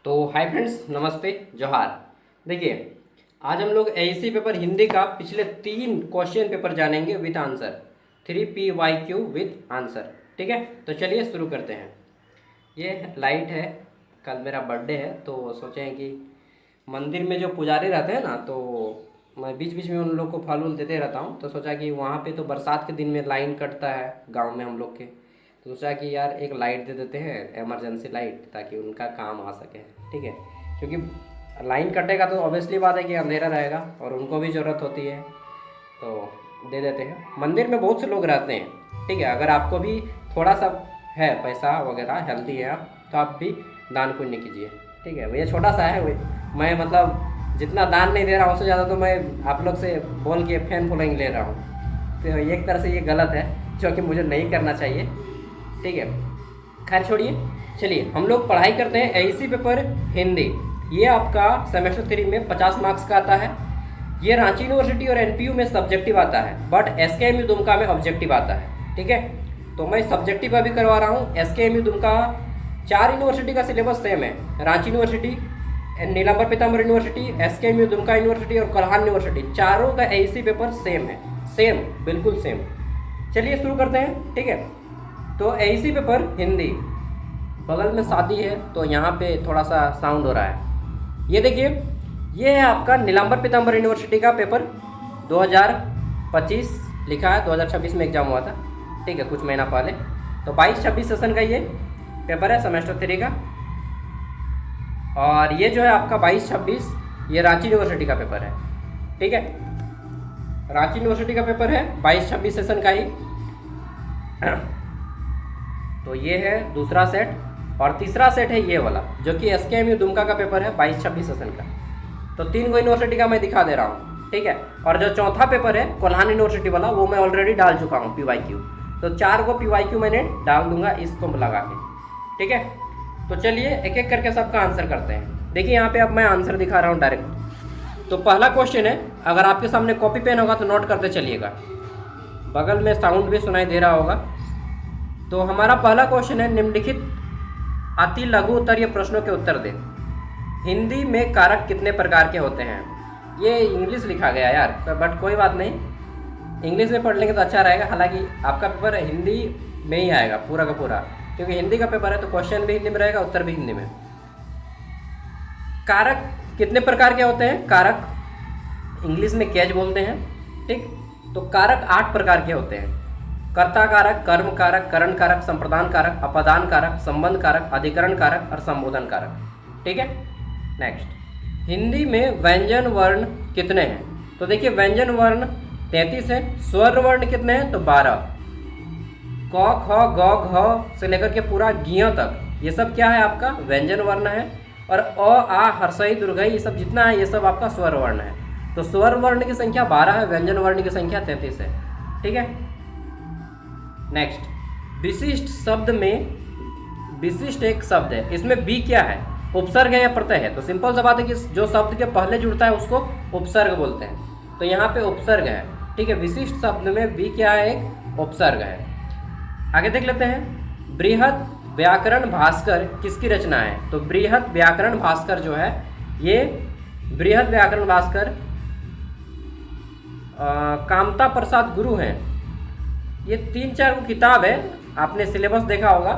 तो hi friends, नमस्ते, जोहार। देखिए, आज हम लोग एआईसी पेपर हिंदी का पिछले 3 क्वेश्चन पेपर जानेंगे with answer. 3 PYQ with answer. ठीक है, तो चलिए शुरू करते हैं। ये लाइट है, कल मेरा बर्थडे है तो सोचे हैं कि मंदिर में जो पुजारी रहते हैं ना, तो मैं बीच बीच में उन लोग को फल उल देते रहता हूँ। तो सोचा कि वहाँ पे तो बरसात के दिन में लाइन कटता है गांव में हम लोग के, तो सोचा कि यार एक लाइट दे देते हैं, इमरजेंसी लाइट, ताकि उनका काम आ सके। ठीक है, क्योंकि लाइन कटेगा तो ऑब्वियसली बात है कि अंधेरा रहेगा और उनको भी ज़रूरत होती है, तो दे देते हैं। मंदिर में बहुत से लोग रहते हैं। ठीक है, अगर आपको भी थोड़ा सा है पैसा वगैरह, हेल्दी है आप, तो आप भी दान पुण्य कीजिए। ठीक है, ये छोटा सा है। मैं मतलब जितना दान नहीं दे रहा हूँ उससे ज़्यादा तो मैं आप लोग से बोल के फैन फॉलोइंग ले रहा हूँ, तो एक तरह से ये गलत है, जो कि मुझे नहीं करना चाहिए। ठीक है, खैर छोड़िए, चलिए हम लोग पढ़ाई करते हैं। एआईसी पेपर हिंदी, ये आपका सेमेस्टर 3 में 50 मार्क्स का आता है। ये रांची यूनिवर्सिटी और एनपीयू में सब्जेक्टिव आता है, बट एसकेएमयू दुमका में ऑब्जेक्टिव आता है। ठीक है, तो मैं सब्जेक्टिव अभी करवा रहा हूँ। एसकेएमयू दुमका 4 यूनिवर्सिटी का सिलेबस सेम है। रांची यूनिवर्सिटी, नीलांबर पीताम्बर यूनिवर्सिटी, एसकेएमयू दुमका यूनिवर्सिटी और कोल्हान यूनिवर्सिटी, चारों का एआईसी पेपर सेम है। सेम, बिल्कुल सेम। चलिए शुरू करते हैं। ठीक है, तो एआईसी पेपर हिंदी, बगल में शादी है तो यहाँ पे थोड़ा सा साउंड हो रहा है। ये देखिए, ये है आपका नीलांबर पीताम्बर यूनिवर्सिटी का पेपर 2025 लिखा है, 2026 में एग्जाम हुआ था। ठीक है, कुछ महीना पहले। तो 22-26 सेशन का ये पेपर है, सेमेस्टर 3 का। और ये जो है आपका 22-26, ये रांची यूनिवर्सिटी का पेपर है। ठीक है, रांची यूनिवर्सिटी का पेपर है 22-26 सेशन का ही। तो ये है दूसरा सेट, और तीसरा सेट है ये वाला, जो कि एसकेएमयू दुमका का पेपर है 22-26 सेशन का। तो 3 यूनिवर्सिटी का मैं दिखा दे रहा हूँ। ठीक है, और जो चौथा पेपर है कोल्हान यूनिवर्सिटी वाला, वो मैं ऑलरेडी डाल चुका हूँ पीवाईक्यू। तो 4 को पीवाईक्यू मैंने डाल दूंगा इसको लगा के। ठीक है, तो चलिए एक एक करके सबका आंसर करते हैं। देखिए यहाँ पे अब मैं आंसर दिखा रहा हूँ डायरेक्ट। तो पहला क्वेश्चन है, अगर आपके सामने कॉपी पेन होगा तो नोट करते चलिएगा, बगल में साउंड भी सुनाई दे रहा होगा। तो हमारा पहला क्वेश्चन है, निम्नलिखित अति लघु उत्तरीय प्रश्नों के उत्तर दें। हिंदी में कारक कितने प्रकार के होते हैं? ये इंग्लिश लिखा गया यार, बट कोई बात नहीं, इंग्लिश में पढ़ लेंगे तो अच्छा रहेगा। हालांकि आपका पेपर हिंदी में ही आएगा पूरा का पूरा, क्योंकि हिंदी का पेपर है तो क्वेश्चन भी हिंदी में रहेगा, उत्तर भी हिंदी में। कारक कितने प्रकार के होते हैं? कारक इंग्लिश में कैच बोलते हैं। ठीक, तो कारक 8 प्रकार के होते हैं। कर्ता कारक, कर्म कारक, करण कारक, संप्रदान कारक, अपादान कारक, संबंध कारक, अधिकरण कारक और संबोधन कारक। ठीक है, नेक्स्ट, हिंदी में व्यंजन वर्ण कितने हैं? तो देखिए व्यंजन वर्ण 33 है। स्वर वर्ण कितने हैं? तो 12। क, ख, ग, घ से लेकर के पूरा ज्ञ तक, ये सब क्या है? आपका व्यंजन वर्ण है। और अ, आ, हर्षई, दुर्घई, ये सब जितना है ये सब आपका स्वर वर्ण है। तो स्वर वर्ण की संख्या 12 है, व्यंजन वर्ण की संख्या 33 है। ठीक है, नेक्स्ट, विशिष्ट शब्द में विशिष्ट एक शब्द है, इसमें बी क्या है? उपसर्ग है या प्रत्यय है? तो सिंपल सा बात है कि जो शब्द के पहले जुड़ता है उसको उपसर्ग बोलते हैं, तो यहाँ पे उपसर्ग है। ठीक है, विशिष्ट शब्द में बी क्या है? एक उपसर्ग है। आगे देख लेते हैं, बृहद व्याकरण भास्कर किसकी रचना है? तो बृहद व्याकरण भास्कर जो है, ये बृहद व्याकरण भास्कर कामता प्रसाद गुरु हैं। ये 3-4 किताब है, आपने सिलेबस देखा होगा।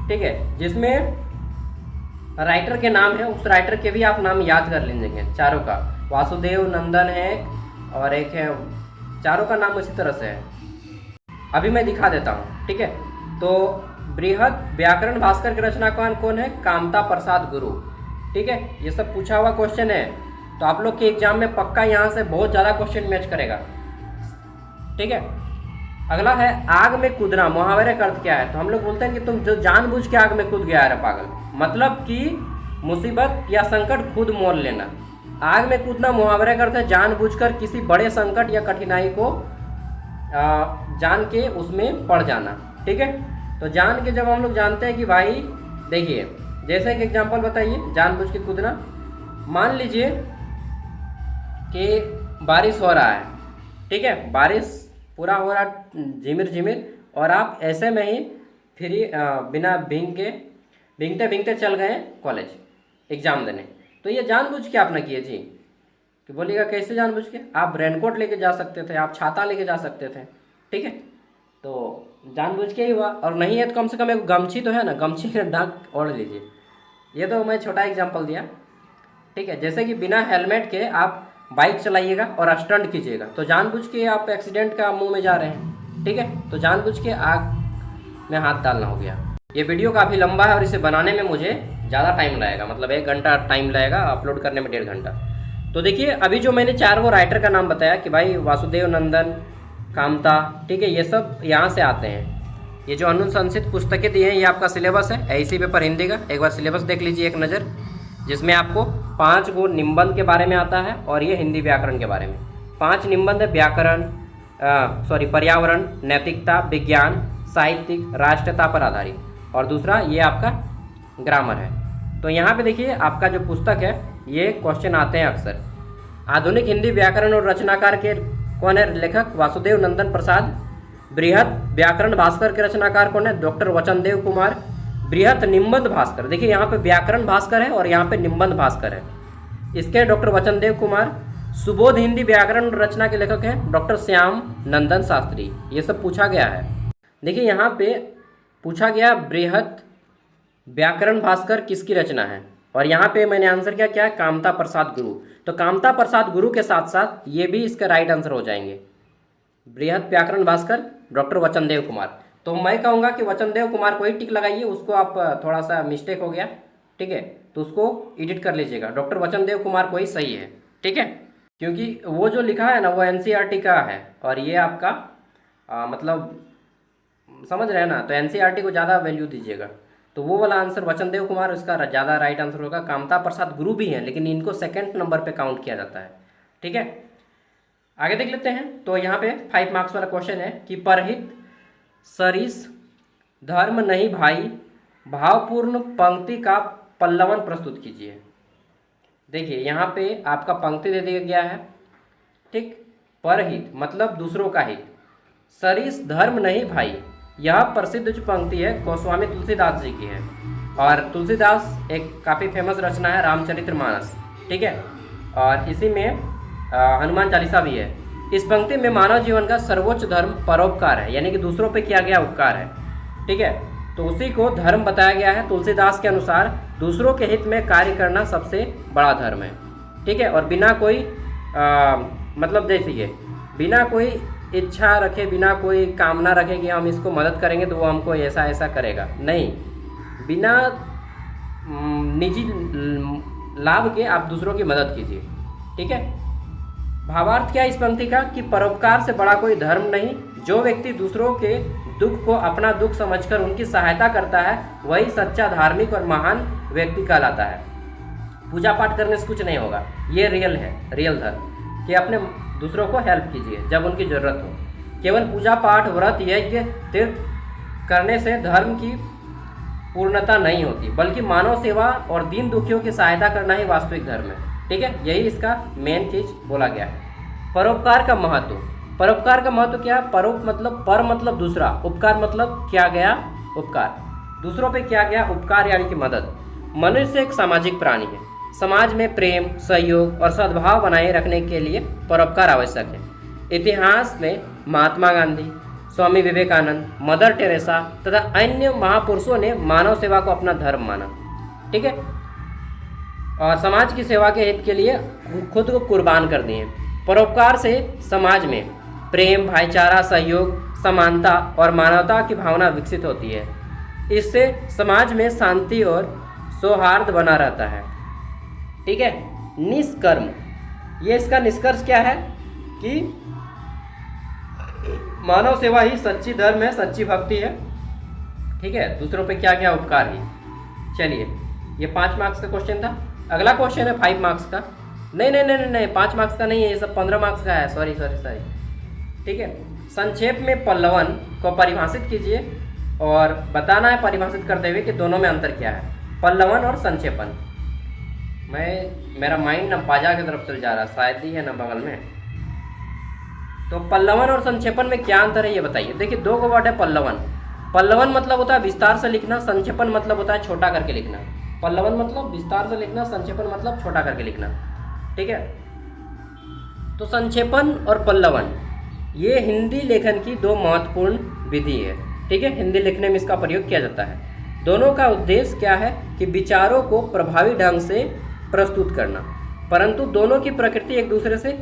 ठीक है, जिसमें राइटर के नाम है, उस राइटर के भी आप नाम याद कर लीजिएंगे चारों का। वासुदेव नंदन है और एक है, चारों का नाम इसी तरह से है। अभी मैं दिखा देता हूँ। ठीक है, तो बृहद व्याकरण भास्कर की रचनाकार कौन है? कामता प्रसाद गुरु। ठीक है, ये सब पूछा हुआ क्वेश्चन है, तो आप लोग के एग्जाम में पक्का यहाँ से बहुत ज़्यादा क्वेश्चन मैच करेगा। ठीक है, अगला है, आग में कूदना, मुहावरे का अर्थ क्या है? तो हम लोग बोलते हैं कि तुम जो जानबूझ के आग में कूद गया है पागल, मतलब कि मुसीबत या संकट खुद मोल लेना। आग में कूदना मुहावरे का अर्थ है जानबूझकर किसी बड़े संकट या कठिनाई को जान के उसमें पड़ जाना। ठीक है, तो जान के जब हम लोग जानते हैं कि भाई, देखिए जैसे एक एग्जांपल बताइए, जानबूझ के कूदना। मान लीजिए कि बारिश हो रहा है। ठीक है, बारिश पूरा हो रहा झिमिर झिमिर, और आप ऐसे में ही फ्री बिना भींगते भींगते चल गए कॉलेज। एग्ज़ाम देने। तो ये जानबूझ के आप ना किए जी, कि बोलिएगा कैसे जानबूझ के, आप रेनकोट लेके जा सकते थे, आप छाता लेके जा सकते थे, ठीक है। तो जानबूझ के ही हुआ, और नहीं है तो कम से कम एक गमछी तो है ना, गमछी में ढक ओढ़ लीजिए। ये तो मैं छोटा एग्जाम्पल दिया, ठीक है। जैसे कि बिना हेलमेट के आप बाइक चलाइएगा और स्टंट कीजिएगा, तो जानबूझ के आप एक्सीडेंट का मुंह में जा रहे हैं, ठीक है। तो जानबूझ के आग में हाथ डालना हो गया। ये वीडियो काफ़ी लंबा है और इसे बनाने में मुझे ज़्यादा टाइम लगेगा, मतलब 1 घंटा टाइम लगेगा, अपलोड करने में 1.5 घंटा। तो देखिए अभी जो मैंने 4 वो राइटर का नाम बताया कि भाई वासुदेव नंदन, कामता, ठीक है, ये सब यहाँ से आते हैं। ये जो अनुशंसित पुस्तकें दी हैं ये आपका सिलेबस है, एआईसी पेपर हिंदी का। एक बार सिलेबस देख लीजिए एक नज़र, जिसमें आपको 5 गो निबंध के बारे में आता है और ये हिंदी व्याकरण के बारे में। 5 निबंध है, व्याकरण, पर्यावरण, नैतिकता, विज्ञान, साहित्यिक, राष्ट्रीयता पर आधारित, और दूसरा ये आपका ग्रामर है। तो यहाँ पे देखिए आपका जो पुस्तक है ये क्वेश्चन आते हैं अक्सर। आधुनिक हिंदी व्याकरण और रचनाकार के कौन है लेखक? वासुदेव नंदन प्रसाद। बृहत व्याकरण भास्कर के रचनाकार कौन है? डॉक्टर वचनदेव कुमार। बृहत निबंध भास्कर, देखिए यहाँ पे व्याकरण भास्कर है और यहाँ पे निबंध भास्कर है, इसके डॉक्टर वचनदेव कुमार। सुबोध हिंदी व्याकरण रचना के लेखक हैं डॉक्टर श्याम नंदन शास्त्री। ये सब पूछा गया है। देखिए यहाँ पे पूछा गया बृहत व्याकरण भास्कर किसकी रचना है, और यहाँ पे मैंने आंसर क्या किया, कामता प्रसाद गुरु। तो कामता प्रसाद गुरु के साथ साथ ये भी इसका राइट आंसर हो जाएंगे। बृहत व्याकरण भास्कर डॉक्टर वचनदेव कुमार। तो मैं कहूँगा कि वचनदेव कुमार को ही टिक लगाइए, उसको आप थोड़ा सा मिस्टेक हो गया, ठीक है, तो उसको एडिट कर लीजिएगा। डॉक्टर वचनदेव कुमार को ही सही है, ठीक है, क्योंकि वो जो लिखा है ना वो एनसीईआरटी का है और ये आपका मतलब समझ रहे हैं ना, तो एनसीईआरटी को ज़्यादा वैल्यू दीजिएगा। तो वो वाला आंसर वचनदेव कुमार इसका ज़्यादा राइट आंसर होगा। कामता प्रसाद गुरु भी हैं लेकिन इनको सेकंड नंबर पे काउंट किया जाता है, ठीक है। आगे देख लेते हैं। तो यहाँ पे 5 मार्क्स वाला क्वेश्चन है कि परहित सरिस धर्म नहीं भाई भावपूर्ण पंक्ति का पल्लवन प्रस्तुत कीजिए। देखिए यहाँ पे आपका पंक्ति दे दिया गया है, ठीक। परहित मतलब दूसरों का हित, सरिस धर्म नहीं भाई, यह प्रसिद्ध जो पंक्ति है गोस्वामी तुलसीदास जी की है, और तुलसीदास एक काफ़ी फेमस रचना है रामचरितमानस, ठीक है, और इसी में हनुमान चालीसा भी है। इस पंक्ति में मानव जीवन का सर्वोच्च धर्म परोपकार है, यानी कि दूसरों पे किया गया उपकार है, ठीक है। तो उसी को धर्म बताया गया है। तुलसीदास के अनुसार दूसरों के हित में कार्य करना सबसे बड़ा धर्म है, ठीक है। और बिना कोई मतलब देखिए बिना कोई इच्छा रखे, बिना कोई कामना रखे कि हम इसको मदद करेंगे तो वो हमको ऐसा ऐसा करेगा, नहीं, बिना निजी लाभ के आप दूसरों की मदद कीजिए, ठीक है। भावार्थ क्या है इस पंक्ति का कि परोपकार से बड़ा कोई धर्म नहीं। जो व्यक्ति दूसरों के दुख को अपना दुख समझकर उनकी सहायता करता है वही सच्चा धार्मिक और महान व्यक्ति कहलाता है। पूजा पाठ करने से कुछ नहीं होगा, ये रियल है, रियल धर्म, कि अपने दूसरों को हेल्प कीजिए जब उनकी ज़रूरत हो। केवल पूजा पाठ, व्रत, यज्ञ, तीर्थ करने से धर्म की पूर्णता नहीं होती, बल्कि मानव सेवा और दीन दुखियों की सहायता करना ही वास्तविक धर्म है, ठीक है। यही इसका मेन चीज बोला गया है। परोपकार का महत्व, परोपकार का महत्व क्या है? परोप मतलब पर मतलब दूसरा, उपकार मतलब किया गया उपकार, दूसरों पे किया गया उपकार यानी कि मदद। मनुष्य एक सामाजिक प्राणी है, समाज में प्रेम, सहयोग और सद्भाव बनाए रखने के लिए परोपकार आवश्यक है। इतिहास में महात्मा गांधी, स्वामी विवेकानंद, मदर टेरेसा तथा अन्य महापुरुषों ने मानव सेवा को अपना धर्म माना, ठीक है, और समाज की सेवा के हित के लिए खुद को कुर्बान कर दिए। परोपकार से समाज में प्रेम, भाईचारा, सहयोग, समानता और मानवता की भावना विकसित होती है। इससे समाज में शांति और सौहार्द बना रहता है, ठीक है। निष्कर्म, ये इसका निष्कर्ष क्या है कि मानव सेवा ही सच्ची धर्म है, सच्ची भक्ति है, ठीक है, दूसरों पे क्या क्या उपकार ही। चलिए ये 5 मार्क्स का क्वेश्चन था। अगला क्वेश्चन है 5 मार्क्स का, नहीं 5 मार्क्स का नहीं है, ये सब 15 मार्क्स का है, सॉरी, ठीक है। संक्षेप में पल्लवन को परिभाषित कीजिए और बताना है परिभाषित करते हुए कि दोनों में अंतर क्या है, पल्लवन और संक्षेपन। मेरा माइंड ना बाजा की तरफ चल जा रहा, शायद ही है ना बगल में। तो पल्लवन और संक्षेपन में क्या अंतर है ये बताइए। देखिए 2 वर्ड है पल्लवन। पल्लवन मतलब होता है विस्तार से लिखना, संक्षेपन मतलब होता है छोटा करके लिखना। पल्लवन मतलब विस्तार से लिखना, संक्षेपण मतलब छोटा करके लिखना। ठीक है, तो संक्षेपण और पल्लवन ये हिंदी लेखन की दो महत्वपूर्ण विधि है। ठीक है, हिंदी लिखने में इसका प्रयोग किया जाता है। दोनों का उद्देश्य क्या है कि विचारों को प्रभावी ढंग से प्रस्तुत करना, परंतु दोनों की प्रकृति एक दूसरे से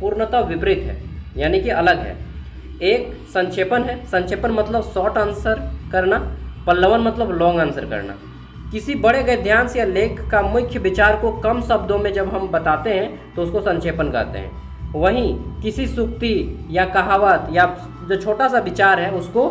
पूर्णतः विपरीत है, यानी कि अलग है। एक संक्षेपण है, संक्षेपण मतलब शॉर्ट आंसर करना, पल्लवन मतलब लॉन्ग आंसर करना। किसी बड़े गद्यांश या लेख का मुख्य विचार को कम शब्दों में जब हम बताते हैं तो उसको संक्षेपण कहते हैं। वहीं किसी सूक्ति या कहावत या जो छोटा सा विचार है उसको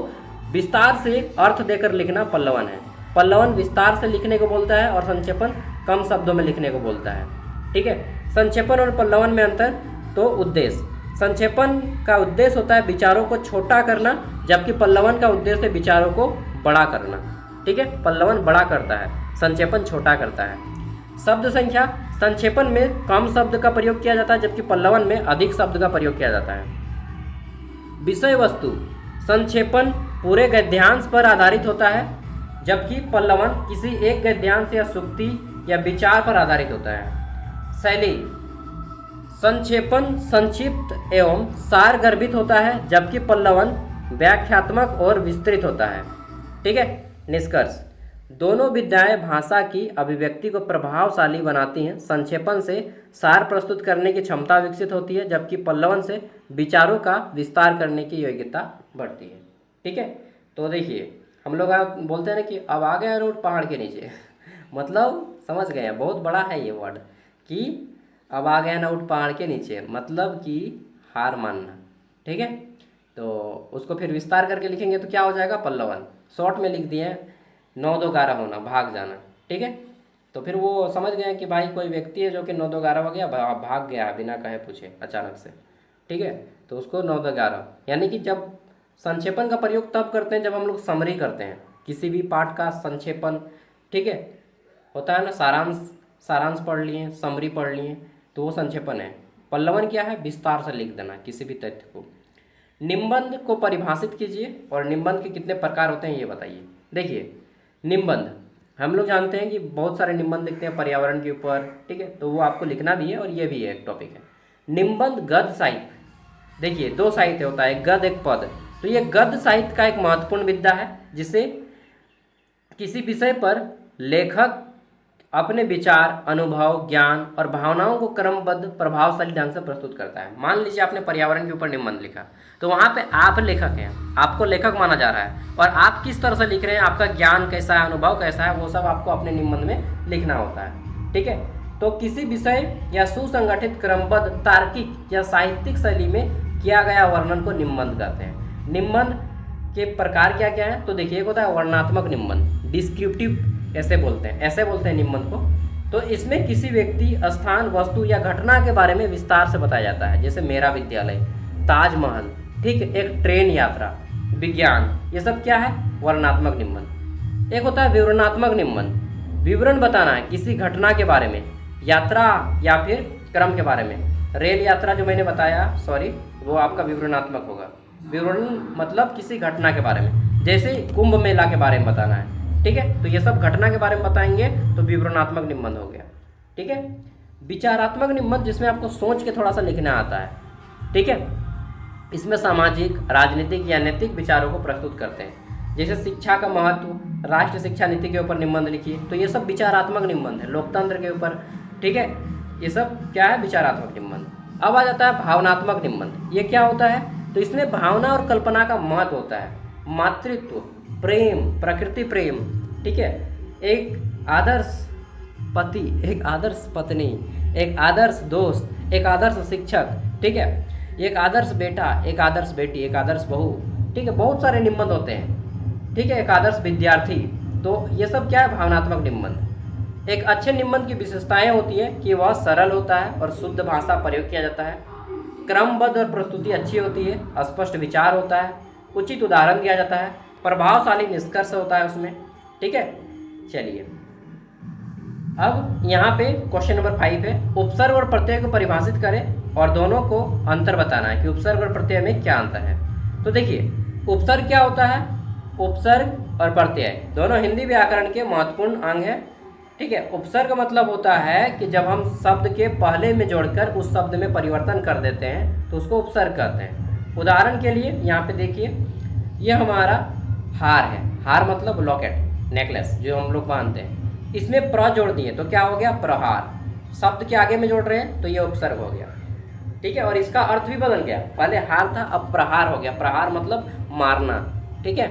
विस्तार से अर्थ देकर लिखना पल्लवन है। पल्लवन विस्तार से लिखने को बोलता है और संक्षेपण कम शब्दों में लिखने को बोलता है। ठीक है, संक्षेपण और पल्लवन में अंतर। तो उद्देश्य, संक्षेपण का उद्देश्य होता है विचारों को छोटा करना, जबकि पल्लवन का उद्देश्य है विचारों को बड़ा करना। ठीक है, पल्लवन बड़ा करता है, संक्षेपण छोटा करता है। शब्द संख्या, संक्षेपण में कम शब्द का प्रयोग किया जाता है जबकि पल्लवन में अधिक शब्द का प्रयोग किया जाता है। विषय वस्तु, संक्षेपण पूरे गद्यांश पर आधारित होता है जबकि पल्लवन किसी एक गद्यांश या सूक्ति या विचार पर आधारित होता है। शैली, संक्षेपण संक्षिप्त एवं सार गर्भित होता है जबकि पल्लवन व्याख्यात्मक और विस्तृत होता है। ठीक है, निष्कर्ष, दोनों विधाएं भाषा की अभिव्यक्ति को प्रभावशाली बनाती हैं। संक्षेपण से सार प्रस्तुत करने की क्षमता विकसित होती है जबकि पल्लवन से विचारों का विस्तार करने की योग्यता बढ़ती है। ठीक है, तो देखिए हम लोग आप बोलते हैं ना कि अब आ गया रोड पहाड़ के नीचे मतलब समझ गए हैं, बहुत बड़ा है ये वर्ड कि अब आ गया नोट पहाड़ के नीचे, मतलब कि हार मानना। ठीक है, तो उसको फिर विस्तार करके लिखेंगे तो क्या हो जाएगा, पल्लवन। शॉर्ट में लिख दिए 9 2 11 होना, भाग जाना। ठीक है, तो फिर वो समझ गए कि भाई कोई व्यक्ति है जो कि 9 2 11 हो गया, भाग गया बिना कहे पूछे अचानक से। ठीक है, तो उसको 9 2 11, यानी कि जब संक्षेपण का प्रयोग तब करते हैं जब हम लोग समरी करते हैं किसी भी पाठ का संक्षेपण। ठीक है, होता है ना, सारांश पढ़ लिए, समरी पढ़ लिए, तो वो संक्षेपण है। पल्लवन क्या है, विस्तार से लिख देना किसी भी तथ्य को। निबंध को परिभाषित कीजिए और निबंध के कितने प्रकार होते हैं ये बताइए। देखिए निबंध हम लोग जानते हैं कि बहुत सारे निबंध लिखते हैं पर्यावरण के ऊपर। ठीक है, तो वो आपको लिखना भी है और ये भी है एक टॉपिक है। निबंध गद्य साहित्य, देखिए 2 साहित्य होता है, एक गद्य एक पद। तो ये गद्य साहित्य का एक महत्वपूर्ण विधा है जिसे किसी विषय पर लेखक अपने विचार, अनुभव, ज्ञान और भावनाओं को क्रमबद्ध प्रभावशाली ढंग से प्रस्तुत करता है। मान लीजिए आपने पर्यावरण के ऊपर निबंध लिखा, तो वहाँ पे आप लेखक हैं, आपको लेखक माना जा रहा है और आप किस तरह से लिख रहे हैं, आपका ज्ञान कैसा है, अनुभव कैसा है, वो सब आपको अपने निबंध में लिखना होता है। ठीक है, तो किसी विषय या सुसंगठित क्रमबद्ध तार्किक या साहित्यिक शैली में किया गया वर्णन को निबंध कहते हैं। निबंध के प्रकार क्या क्या है, तो देखिए एक होता है वर्णनात्मक निबंध, डिस्क्रिप्टिव ऐसे बोलते हैं निबंध को। तो इसमें किसी व्यक्ति, स्थान, वस्तु या घटना के बारे में विस्तार से बताया जाता है, जैसे मेरा विद्यालय, ताजमहल, ठीक है, एक ट्रेन यात्रा, विज्ञान, ये सब क्या है, वर्णनात्मक निबंध। एक होता है विवरणात्मक निबंध, विवरण बताना है किसी घटना के बारे में, यात्रा या फिर क्रम के बारे में। रेल यात्रा जो मैंने बताया, वो आपका विवरणात्मक होगा। विवरण मतलब किसी घटना के बारे में, जैसे कुंभ मेला के बारे में बताना है। ठीक है, तो ये सब घटना के बारे में बताएंगे तो विवरणात्मक निबंध हो गया। ठीक है, विचारात्मक निबंध जिसमें आपको सोच के थोड़ा सा लिखना आता है। ठीक है, इसमें सामाजिक, राजनीतिक या नैतिक विचारों को प्रस्तुत करते हैं, जैसे शिक्षा का महत्व, राष्ट्रीय शिक्षा नीति के ऊपर निबंध लिखिए, तो ये सब विचारात्मक निबंध है। लोकतंत्र के ऊपर, ठीक है, ये सब क्या है, विचारात्मक निबंध। अब आ जाता है भावनात्मक निबंध। ये क्या होता है, तो इसमें भावना और कल्पना का महत्व होता है। मातृत्व, प्रेम, प्रकृति प्रेम, ठीक है, एक आदर्श पति, एक आदर्श पत्नी, एक आदर्श दोस्त, एक आदर्श शिक्षक, ठीक है, एक आदर्श बेटा, एक आदर्श बेटी, एक आदर्श बहू, ठीक है, बहुत सारे निबंध होते हैं। ठीक है, एक आदर्श विद्यार्थी, तो ये सब क्या है, भावनात्मक निबंध। एक अच्छे निबंध की विशेषताएं होती है कि वह सरल होता है और शुद्ध भाषा प्रयोग किया जाता है, क्रमबद्ध और प्रस्तुति अच्छी होती है, स्पष्ट विचार होता है, उचित उदाहरण दिया जाता है, प्रभावशाली निष्कर्ष होता है उसमें। ठीक है, चलिए अब यहाँ पे क्वेश्चन नंबर 5 है, उपसर्ग और प्रत्यय को परिभाषित करें और दोनों को अंतर बताना है कि उपसर्ग और प्रत्यय में क्या अंतर है। तो देखिए उपसर्ग क्या होता है, उपसर्ग और प्रत्यय दोनों हिंदी व्याकरण के महत्वपूर्ण अंग है। ठीक है। उपसर्ग मतलब होता है कि जब हम शब्द के पहले में जोड़कर उस शब्द में परिवर्तन कर देते हैं तो उसको उपसर्ग कहते हैं। उदाहरण के लिए यहाँ पे देखिए, ये हमारा हार है, हार मतलब लॉकेट, नेकलेस जो हम लोग बांधते हैं, इसमें प्र जोड़ दिए तो क्या हो गया, प्रहार। शब्द के आगे में जोड़ रहे हैं तो ये उपसर्ग हो गया, ठीक है। और इसका अर्थ भी बदल गया, पहले हार था अब प्रहार हो गया, प्रहार मतलब मारना, ठीक है।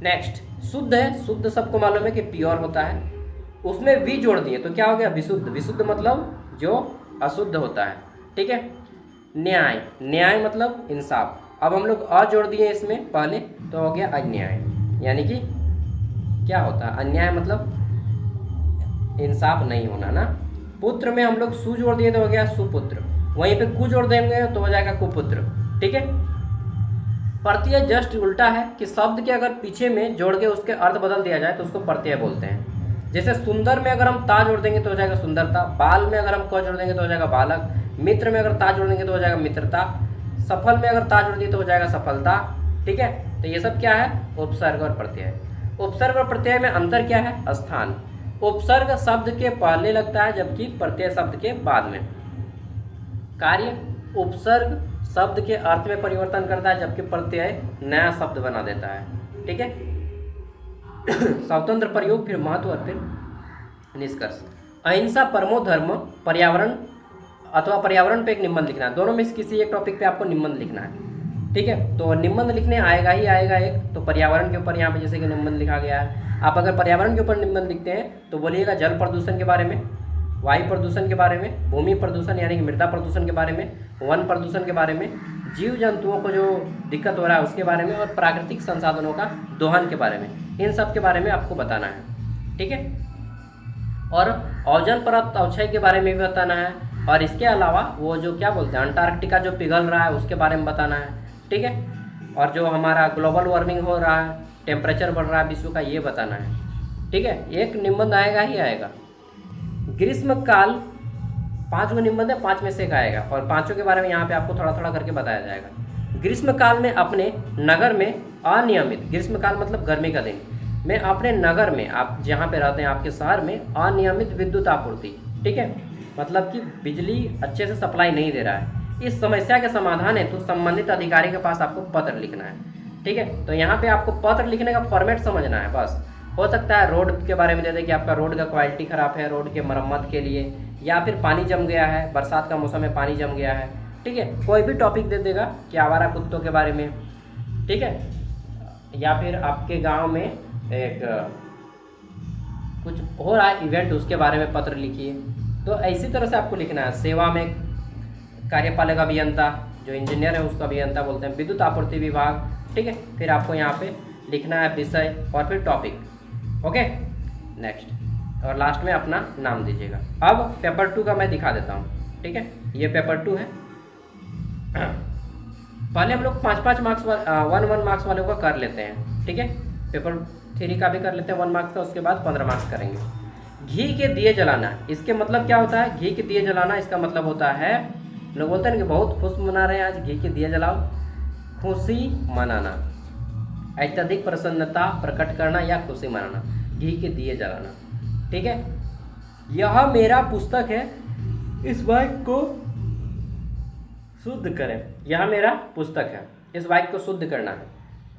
नेक्स्ट शुद्ध है, शुद्ध सबको मालूम है कि प्योर होता है, उसमें वी जोड़ दिए तो क्या हो गया, विशुद्ध। विशुद्ध मतलब जो अशुद्ध होता है, ठीक है। न्याय, न्याय मतलब इंसाफ। अब हम लोग अ जोड़ दिए इसमें पहले तो हो गया अन्याय, यानी कि क्या होता है, अन्याय मतलब इंसाफ नहीं होना ना। पुत्र में हम लोग सु जोड़ दिए तो हो गया सुपुत्र, वहीं पे कु जोड़ देंगे तो हो जाएगा कुपुत्र, ठीक है। प्रत्यय जस्ट उल्टा है कि शब्द के अगर पीछे में जोड़ के उसके अर्थ बदल दिया जाए तो उसको प्रत्यय बोलते हैं। जैसे सुंदर में अगर हम ता जोड़ देंगे तो हो जाएगा सुंदरता, बाल में अगर हम क जोड़ देंगे तो हो जाएगा बालक, मित्र में अगर ता जोड़ देंगे तो हो जाएगा मित्रता, सफल में अगर ता जोड़ दिए तो हो जाएगा सफलता, ठीक है। तो ये सब क्या है, उपसर्ग और प्रत्यय। उपसर्ग और प्रत्यय में अंतर क्या है, स्थान। उपसर्ग शब्द के पहले लगता है जबकि प्रत्यय शब्द के बाद में। कार्य, उपसर्ग शब्द के अर्थ में परिवर्तन करता है जबकि प्रत्यय नया शब्द बना देता है, ठीक है। स्वतंत्र प्रयोग, फिर महत्व और फिर निष्कर्ष। अहिंसा परमो धर्म, पर्यावरण अथवा पर्यावरण पे एक निबंध लिखना है। दोनों में से किसी एक टॉपिक पे आपको निबंध लिखना है, ठीक है। तो निबंध लिखने आएगा ही आएगा एक, तो पर्यावरण के ऊपर यहाँ पे जैसे कि निबंध लिखा गया है। आप अगर पर्यावरण के ऊपर निबंध लिखते हैं तो बोलिएगा जल प्रदूषण के बारे में, वायु प्रदूषण के बारे में, भूमि प्रदूषण यानी कि मृदा प्रदूषण के बारे में, वन प्रदूषण के बारे में, जीव जंतुओं को जो दिक्कत हो रहा है उसके बारे में, और प्राकृतिक संसाधनों का दोहन के बारे में, इन सब के बारे में आपको बताना है, ठीक है। और ओजोन परत अवक्षय के बारे में भी बताना है, और इसके अलावा वो जो क्या बोलते हैं अंटार्कटिका जो पिघल रहा है उसके बारे में बताना है, ठीक है। और जो हमारा ग्लोबल वार्मिंग हो रहा है, टेम्परेचर बढ़ रहा है विश्व का, ये बताना है, ठीक है। एक निबंध आएगा ही आएगा। ग्रीष्म काल 5 गो निबंध है, 5 में से एक आएगा, और पांचों के बारे में यहाँ पे आपको थोड़ा थोड़ा करके बताया जाएगा। ग्रीष्म काल में अपने नगर में अनियमित, ग्रीष्म काल मतलब गर्मी का दिन में अपने नगर में, आप जहाँ पे रहते हैं आपके शहर में, अनियमित विद्युत आपूर्ति, ठीक है, मतलब कि बिजली अच्छे से सप्लाई नहीं दे रहा है। इस समस्या के समाधान हेतु तो संबंधित अधिकारी के पास आपको पत्र लिखना है, ठीक है। तो यहाँ पे आपको पत्र लिखने का फॉर्मेट समझना है बस। हो सकता है रोड के बारे में दे दे कि आपका रोड का क्वालिटी ख़राब है, रोड के मरम्मत के लिए, या फिर पानी जम गया है, बरसात का मौसम में पानी जम गया है, ठीक है। कोई भी टॉपिक दे देगा कि आवारा कुत्तों के बारे में, ठीक है, या फिर आपके गांव में एक कुछ हो रहा है इवेंट उसके बारे में पत्र लिखिए। तो ऐसी तरह से आपको लिखना है। सेवा में कार्यपालक अभियंता, जो इंजीनियर है उसको अभियंता बोलते हैं, विद्युत आपूर्ति विभाग, ठीक है। फिर आपको यहाँ पे लिखना है विषय और फिर टॉपिक, ओके। नेक्स्ट और लास्ट में अपना नाम दीजिएगा। अब पेपर 2 का मैं दिखा देता हूँ, ठीक है। ये पेपर 2 है। पहले हम लोग 5-5 मार्क्स 1 मार्क्स वाले को कर लेते हैं, ठीक है। पेपर 3 का भी कर लेते हैं 1 मार्क्स का, उसके बाद 15 मार्क्स करेंगे। घी के दिए जलाना, इसके मतलब क्या होता है, घी के दिए जलाना इसका मतलब होता है, लोग बोलते हैं कि बहुत खुश मना रहे हैं आज, घी के दिए जलाओ, खुशी मनाना, अत्यधिक प्रसन्नता प्रकट करना या खुशी मनाना, घी के दिए जलाना, ठीक है। यह मेरा पुस्तक है, इस वाक्य को शुद्ध करें। यह मेरा पुस्तक है, इस वाक्य को शुद्ध करना है,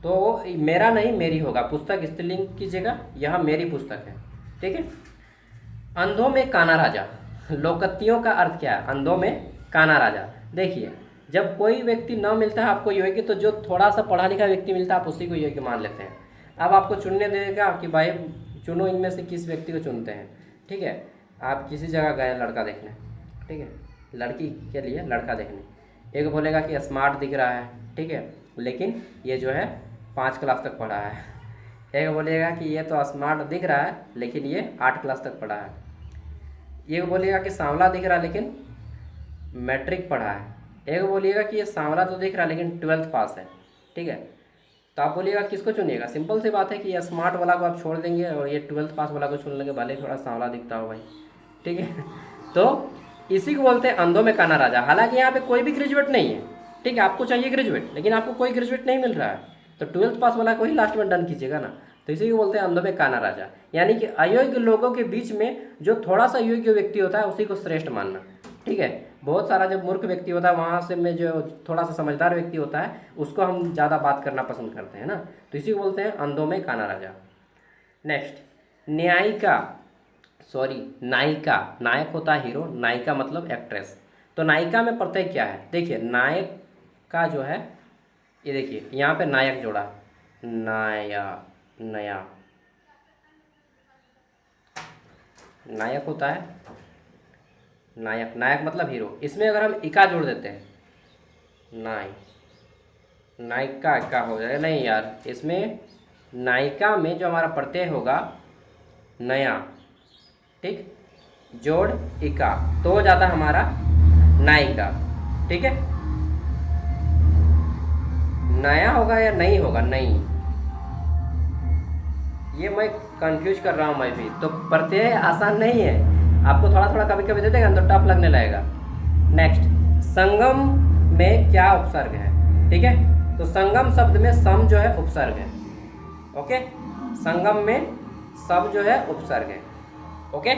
तो मेरा नहीं मेरी होगा, पुस्तक स्त्रीलिंग कीजिएगा, यह मेरी पुस्तक है, ठीक है। अंधों में काना राजा, लोकतियों का अर्थ क्या है, अंधों में काना राजा। देखिए जब कोई व्यक्ति न मिलता है आपको योग्य, तो जो थोड़ा सा पढ़ा लिखा व्यक्ति मिलता है आप उसी को योग्य मान लेते हैं। अब आपको चुनने देगा कि भाई चुनो इनमें से किस व्यक्ति को चुनते हैं, ठीक है। आप किसी जगह गए लड़का देखने, ठीक है, लड़की के लिए लड़का देखने, एक बोलेगा कि स्मार्ट दिख रहा है, ठीक है, लेकिन ये जो है 5 क्लास तक पढ़ा है। एक बोलेगा कि ये तो स्मार्ट दिख रहा है लेकिन ये 8 क्लास तक पढ़ा है। एक बोलेगा कि सांवला दिख रहा है लेकिन मैट्रिक पढ़ा है। एक बोलिएगा कि ये सांवला तो दिख रहा है लेकिन 12th पास है, ठीक है। तो आप बोलिएगा किसको चुनिएगा, सिंपल सी बात है कि ये स्मार्ट वाला को आप छोड़ देंगे और ये 12th पास वाला को चुन लेंगे, भले थोड़ा सांवला दिखता हो भाई, ठीक है। तो इसी को बोलते हैं अंधों में काना राजा। हालांकि यहाँ पे कोई भी ग्रेजुएट नहीं है, ठीक है, आपको चाहिए ग्रेजुएट, लेकिन आपको कोई ग्रेजुएट नहीं मिल रहा है, तो 12th पास वाला को ही लास्ट में डन कीजिएगा ना। तो इसी को बोलते हैं अंधों में काना राजा। यानी कि अयोग्य लोगों के बीच में जो थोड़ा सा योग्य व्यक्ति होता है उसी को श्रेष्ठ मानना। ठीक है, बहुत सारा जब मूर्ख व्यक्ति होता है वहाँ से में जो थोड़ा सा समझदार व्यक्ति होता है उसको हम ज़्यादा बात करना पसंद करते हैं ना, तो इसी को बोलते हैं अंधों में काना राजा। नेक्स्ट, न्यायिका, सॉरी नायिका, नायक होता है हीरो, नायिका मतलब एक्ट्रेस। तो नायिका में प्रत्यय क्या है, देखिए नायक का जो है ये देखिए यहाँ पे नायक जोड़ा, नाया, नया, नायक होता है नायक, नायक मतलब हीरो। इसमें अगर हम इका जोड़ देते हैं, नाय, नायिका का हो जाएगा, नहीं यार, इसमें नायिका में जो हमारा प्रत्यय होगा नया, ठीक, जोड़ इका, तो हो जाता हमारा नायिका। ठीक है, नया होगा या नहीं होगा, नहीं, ये मैं कंफ्यूज कर रहा हूँ मैं भी, तो प्रत्यय आसान नहीं है, आपको थोड़ा थोड़ा कभी कभी दे देगा तो टफ लगने लगेगा। नेक्स्ट, संगम में क्या उपसर्ग है, ठीक है, तो संगम शब्द में सम जो है उपसर्ग है। ओके, संगम में सम जो है उपसर्ग है। ओके,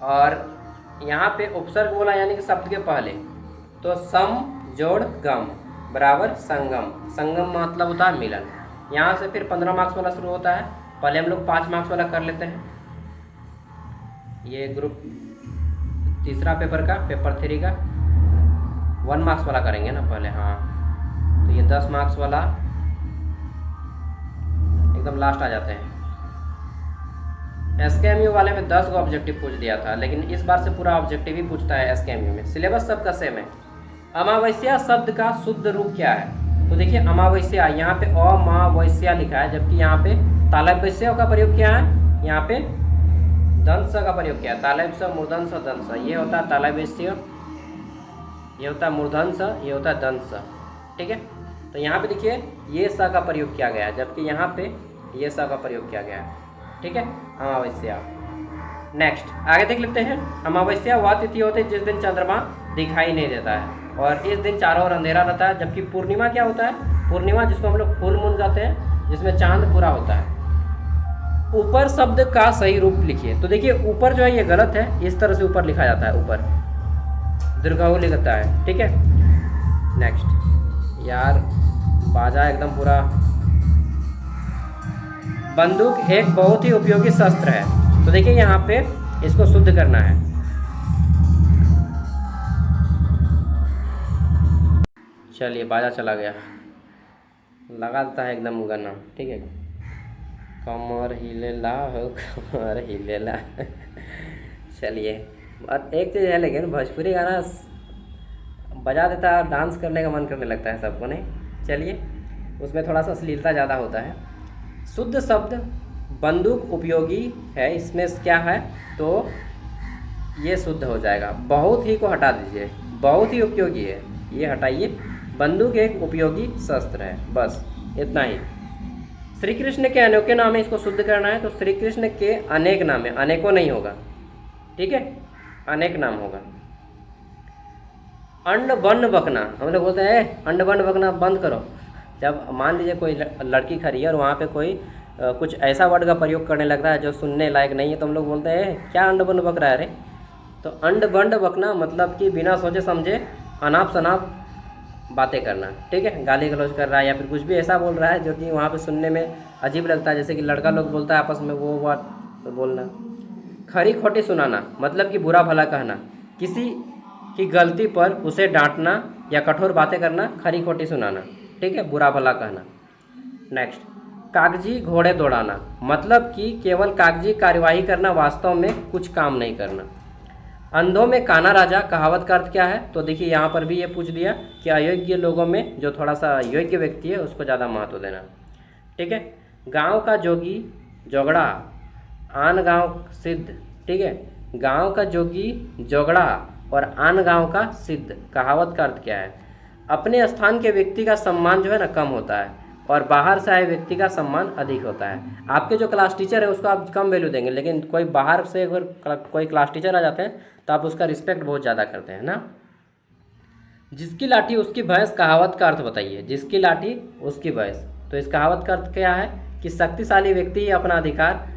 और यहाँ पे उपसर्ग बोला यानी कि शब्द के पहले, तो सम जोड़ गम बराबर संगम, संगम मतलब होता है मिलन। यहाँ से फिर 15 मार्क्स वाला शुरू होता है, पहले हम लोग 5 मार्क्स वाला कर लेते हैं, ये ग्रुप तीसरा पेपर का, पेपर 3 का 1 मार्क्स वाला करेंगे ना पहले, हाँ, तो ये 10 मार्क्स वाला एकदम लास्ट आ जाते हैं। एसकेएमयू वाले में 10 को ऑब्जेक्टिव पूछ दिया था, लेकिन इस बार से पूरा ऑब्जेक्टिव ही पूछता है एसकेएमयू में, सिलेबस सबका सेम है। अमावस्या शब्द का शुद्ध रूप क्या है, तो देखिए अमावस्या, यहाँ पे अमावस्या लिखा है, जबकि यहाँ पे तालव्य का प्रयोग क्या है, यहाँ पे दंश का प्रयोग किया, तालव्य मूर्धन्य दंश, ये होता है तालव्य, ये होता है मूर्धन्य, ये होता है दंश। ठीक है, तो यहाँ पे देखिए ये स का प्रयोग किया गया है, जबकि यहाँ पे ये स का प्रयोग किया गया है। ठीक है, अमावस्या। नेक्स्ट आगे देख लेते हैं, अमावस्या वह तिथि होती है जिस दिन चंद्रमा दिखाई नहीं देता है और इस दिन चारों ओर अंधेरा रहता है, जबकि पूर्णिमा क्या होता है, पूर्णिमा जिसको हम लोग फुल मून कहते हैं, जिसमें चांद पूरा होता है। ऊपर शब्द का सही रूप लिखिए, तो देखिए ऊपर जो है ये गलत है, इस तरह से ऊपर लिखा जाता है, ऊपर दीर्घायु लिखता है। ठीक है, नेक्स्ट, यार बाजा एकदम पूरा। बंदूक एक बहुत ही उपयोगी शस्त्र है, तो देखिए यहाँ पे इसको शुद्ध करना है। चलिए बाजा चला गया, लगा देता है एकदम गाना। ठीक है, कमर हिलेला हो कमर हिलेला। चलिए, और एक चीज़ है, लेकिन भोजपुरी गाना बजा देता है, डांस करने का मन करने लगता है सबको, नहीं? चलिए, उसमें थोड़ा सा अश्लीलता ज़्यादा होता है। शुद्ध शब्द बंदूक उपयोगी है, इसमें क्या है, तो ये शुद्ध हो जाएगा। बहुत ही को हटा दीजिए, बहुत ही उपयोगी है, ये हटाइए। बंदूक एक उपयोगी शस्त्र है, बस इतना ही। श्री कृष्ण के अनेकों नाम है, इसको शुद्ध करना है, तो श्री कृष्ण के अनेक नाम है, अनेकों नहीं होगा। ठीक है, अनेक नाम होगा। अंड बन बकना, हम लोग बोलते हैं अंड बन बकना बंद करो। जब मान लीजिए कोई लड़की खड़ी है और वहाँ पे कोई कुछ ऐसा वर्ड का प्रयोग करने लग रहा है जो सुनने लायक नहीं है, तो हम लोग बोलते हैं क्या अंड बन बक रहा है रे। तो अंड बंड बकना मतलब कि बिना सोचे समझे अनाप शनाप बातें करना। ठीक है, गाली गलौज कर रहा है या फिर कुछ भी ऐसा बोल रहा है जो कि वहाँ पे सुनने में अजीब लगता है, जैसे कि लड़का लोग बोलता है आपस में, वो बात बोलना। खरी खोटी सुनाना मतलब कि बुरा भला कहना, किसी की गलती पर उसे डांटना या कठोर बातें करना, खरी खोटी सुनाना। ठीक है, बुरा भला कहना। नेक्स्ट, कागजी घोड़े दौड़ाना मतलब कि केवल कागजी कार्यवाही करना, वास्तव में कुछ काम नहीं करना। अंधों में काना राजा कहावत का अर्थ क्या है, तो देखिए यहाँ पर भी ये पूछ दिया कि अयोग्य लोगों में जो थोड़ा सा योग्य व्यक्ति है उसको ज़्यादा महत्व देना। ठीक है, गांव का जोगी जोगड़ा आन गांव सिद्ध। ठीक है, गांव का जोगी जोगड़ा और आन गांव का सिद्ध, कहावत का अर्थ क्या है, अपने स्थान के व्यक्ति का सम्मान जो है ना कम होता है और बाहर से आए व्यक्ति का सम्मान अधिक होता है। आपके जो क्लास टीचर है उसको आप कम वैल्यू देंगे, लेकिन कोई बाहर से अगर कोई क्लास टीचर आ जाते हैं तो आप उसका रिस्पेक्ट बहुत ज़्यादा करते हैं ना। जिसकी लाठी उसकी भैंस, कहावत का अर्थ बताइए। जिसकी लाठी उसकी भैंस, तो इस कहावत का अर्थ क्या है कि शक्तिशाली व्यक्ति ही अपना अधिकार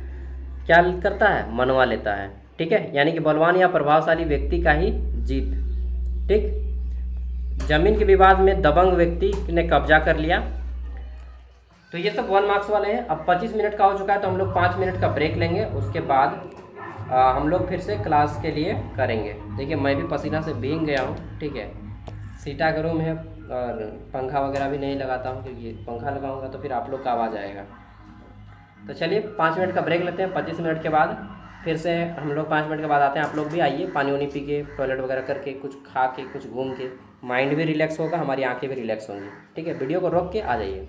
क्या करता है, मनवा लेता है। ठीक है, यानी कि बलवान या प्रभावशाली व्यक्ति का ही जीत। ठीक, जमीन के विवाद में दबंग व्यक्ति ने कब्जा कर लिया। तो ये सब 1 मार्क्स वाले हैं। अब 25 मिनट का हो चुका है, तो हम लोग 5 मिनट का ब्रेक लेंगे। उसके बाद हम लोग फिर से क्लास के लिए करेंगे। देखिए मैं भी पसीना से भीग गया हूँ। ठीक है, सीटा का रूम है और पंखा वगैरह भी नहीं लगाता हूँ, क्योंकि पंखा लगाऊंगा तो फिर आप लोग का आवाज़ आएगा। तो चलिए 5 मिनट का ब्रेक लेते हैं। 25 मिनट के बाद फिर से हम लोग 5 मिनट के बाद आते हैं। आप लोग भी आइए, पानी वानी पी के, टॉयलेट वगैरह करके, कुछ खा के, कुछ घूम के, माइंड भी रिलैक्स होगा, हमारी आंखें भी रिलैक्स होंगी। ठीक है, वीडियो को रोक के आ जाइए।